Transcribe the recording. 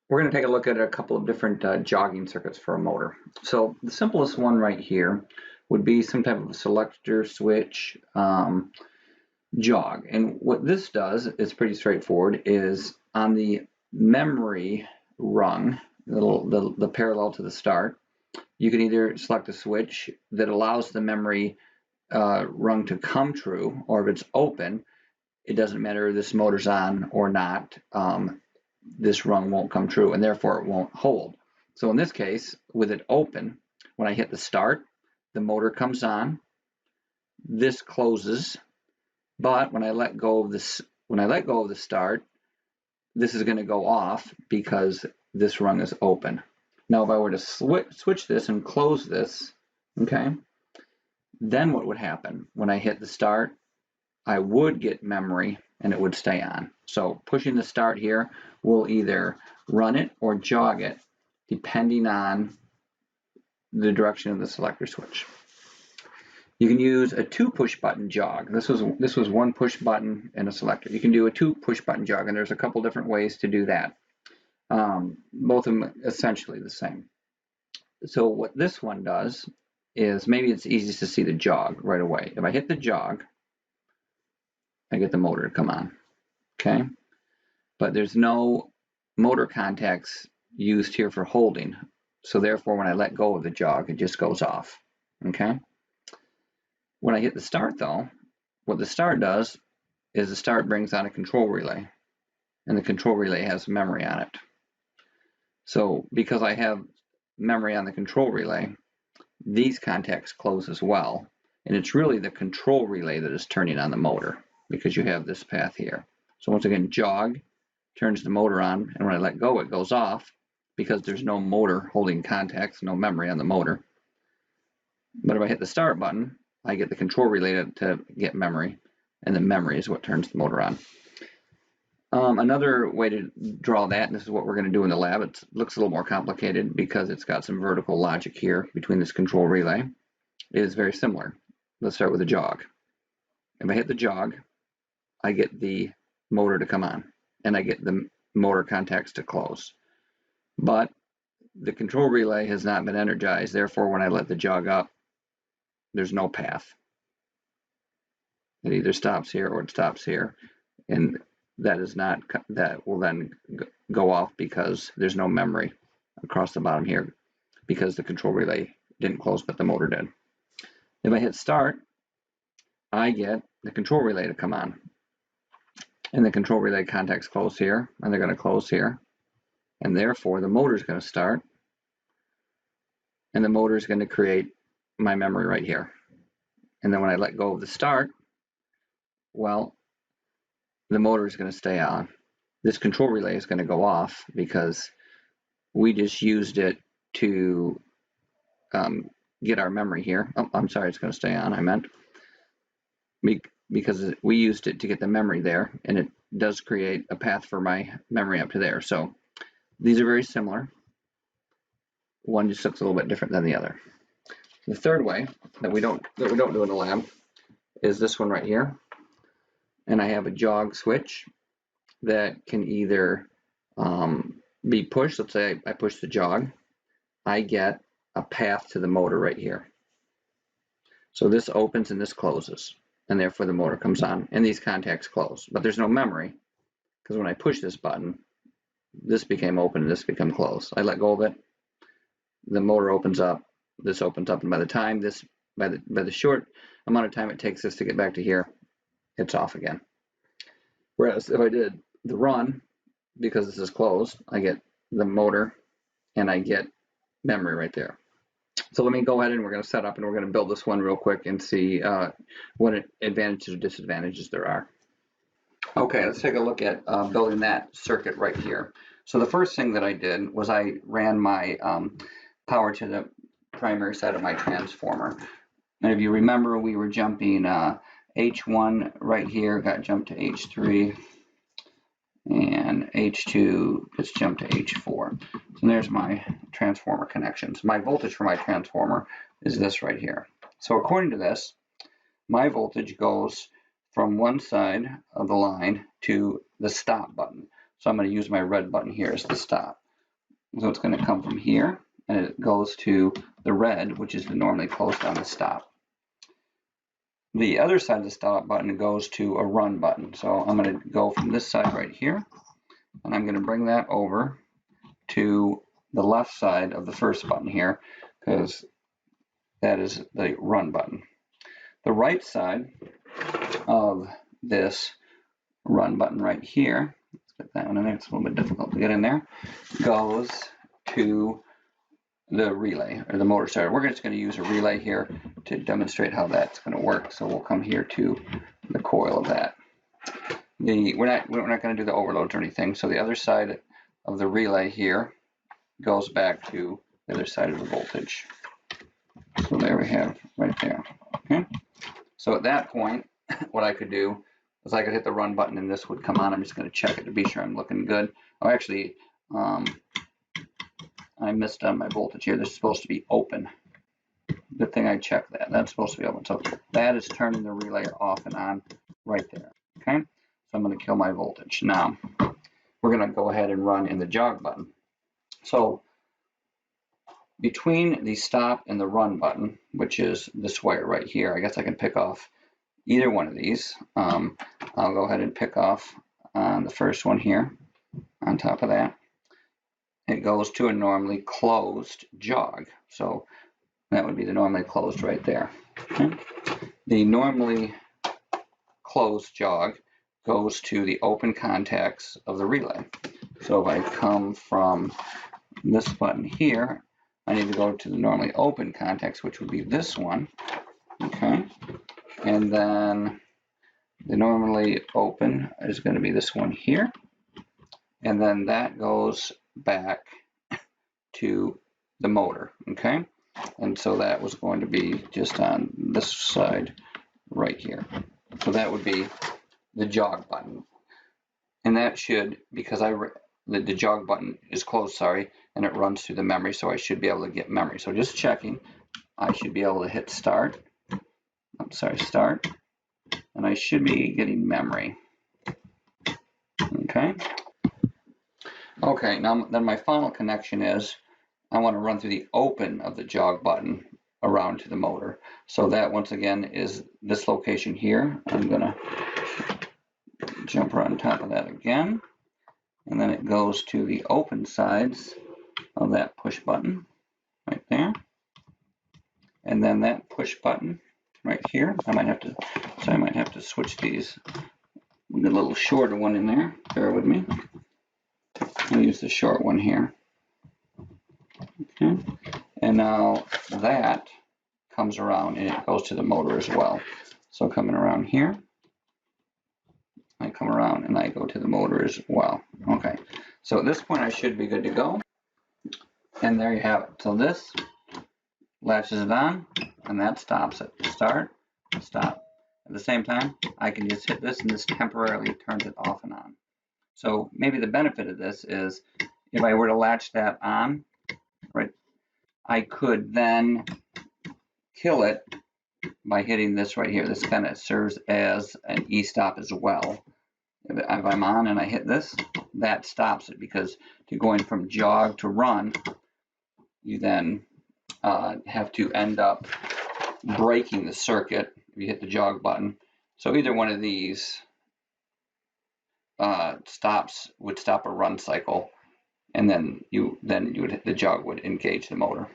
We're going to take a look at a couple of different jogging circuits for a motor. So the simplest one right here would be some type of a selector switch jog. And what this does is pretty straightforward, is on the memory rung, the parallel to the start, you can either select a switch that allows the memory rung to come true, or if it's open, it doesn't matter if this motor's on or not, this rung won't come true and therefore it won't hold. So in this case, with it open, when I hit the start, the motor comes on, this closes, but when I let go of the start, this is going to go off because this rung is open. Now if I were to switch this and close this, okay, then what would happen? When I hit the start, I would get memory and it would stay on. So pushing the start here will either run it or jog it depending on the direction of the selector switch. You can use a 2 push button jog. This was 1 push button and a selector. You can do a 2 push button jog, and there's a couple different ways to do that. Both of them essentially the same. So what this one does is, maybe it's easiest to see the jog right away. If I hit the jog, I get the motor to come on, okay? But there's no motor contacts used here for holding. So therefore, when I let go of the jog, it just goes off, okay? When I hit the start though, what the start does is the start brings on a control relay, and the control relay has memory on it. So because I have memory on the control relay, these contacts close as well, and it's really the control relay that is turning on the motor, because you have this path here. So once again, jog turns the motor on, and when I let go, it goes off because there's no motor holding contacts, no memory on the motor. But if I hit the start button, I get the control relay to get memory, and the memory is what turns the motor on. Another way to draw that, and this is what we're going to do in the lab, it looks a little more complicated because it's got some vertical logic here between this control relay, is very similar. Let's start with a jog. If I hit the jog, I get the motor to come on, and I get the motor contacts to close. But the control relay has not been energized, therefore when I let the jog up, there's no path. It either stops here or it stops here, and that will then go off because there's no memory across the bottom here, because the control relay didn't close but the motor did. If I hit start, I get the control relay to come on, and the control relay contacts close here, and they're going to close here, and therefore the motor is going to start, and the motor is going to create my memory right here. And then when I let go of the start, well, the motor is going to stay on. This control relay is going to go off because we just used it to get our memory here. Oh, I'm sorry, it's going to stay on, I meant. Because we used it to get the memory there, and it does create a path for my memory up to there. So these are very similar. One just looks a little bit different than the other. The third way that we don't do in the lab is this one right here. And I have a jog switch that can either be pushed. Let's say I push the jog, I get a path to the motor right here. So this opens and this closes, and therefore the motor comes on, and these contacts close. But there's no memory, because when I push this button, this became open and this became closed. I let go of it, the motor opens up, this opens up, and by the time by the short amount of time it takes this to get back to here, it's off again. Whereas if I did the run, because this is closed, I get the motor and I get memory right there. So let me go ahead and we're going to set up and we're going to build this one real quick and see what advantages or disadvantages there are. Okay, let's take a look at building that circuit right here. So the first thing that I did was I ran my power to the primary side of my transformer. And if you remember, we were jumping H1 right here, got jumped to H3, and H2 just jumped to H4. So there's my transformer connections. My voltage for my transformer is this right here. So according to this, my voltage goes from one side of the line to the stop button. So I'm going to use my red button here as the stop. So it's going to come from here, and it goes to the red, which is the normally closed on the stop. The other side of the stop button goes to a run button. So I'm going to go from this side right here, and I'm going to bring that over to the left side of the first button here, because that is the run button. The right side of this run button right here, let's get that one in there, it's a little bit difficult to get in there, goes to the relay or the motor starter. We're just going to use a relay here to demonstrate how that's going to work. So we'll come here to the coil of that. We're not going to do the overloads or anything. So the other side of the relay here goes back to the other side of the voltage. So there we have right there. Okay. So at that point, what I could do is I could hit the run button and this would come on. I'm just going to check it to be sure I'm looking good. Oh, actually, I missed on my voltage here. This is supposed to be open. Good thing I checked that. That's supposed to be open. So that is turning the relay off and on right there. Okay. So I'm going to kill my voltage. Now we're going to go ahead and run in the jog button. So between the stop and the run button, which is this wire right here, I guess I can pick off either one of these. I'll go ahead and pick off on the first one here on top of that. It goes to a normally closed jog. So that would be the normally closed right there. Okay. The normally closed jog goes to the open contacts of the relay. So if I come from this button here, I need to go to the normally open contacts, which would be this one. Okay. And then the normally open is going to be this one here. And then that goes back to the motor. Okay. And so that was going to be just on this side right here. So that would be the jog button. And that should, because the jog button is closed, sorry, and it runs through the memory, so I should be able to get memory. So just checking, I should be able to hit start. I'm sorry, start. And I should be getting memory. Okay. Okay, now then my final connection is I want to run through the open of the jog button around to the motor. So that once again is this location here. I'm going to jump right on top of that again. And then it goes to the open sides of that push button right there. And then that push button right here. I might have to switch these with a little shorter one in there. Bear with me. I'll use the short one here. Okay. And now that comes around and it goes to the motor as well. So coming around here, I come around and I go to the motor as well. Okay. So at this point I should be good to go. And there you have it. So this latches it on and that stops it. Start, stop. At the same time, I can just hit this and this temporarily turns it off and on. So maybe the benefit of this is if I were to latch that on, right, I could then kill it by hitting this right here. This kind of serves as an e-stop as well. If I'm on and I hit this, that stops it, because to going from jog to run, you then have to end up breaking the circuit if you hit the jog button. So either one of these stops would stop a run cycle, and then you would hit the jog would engage the motor.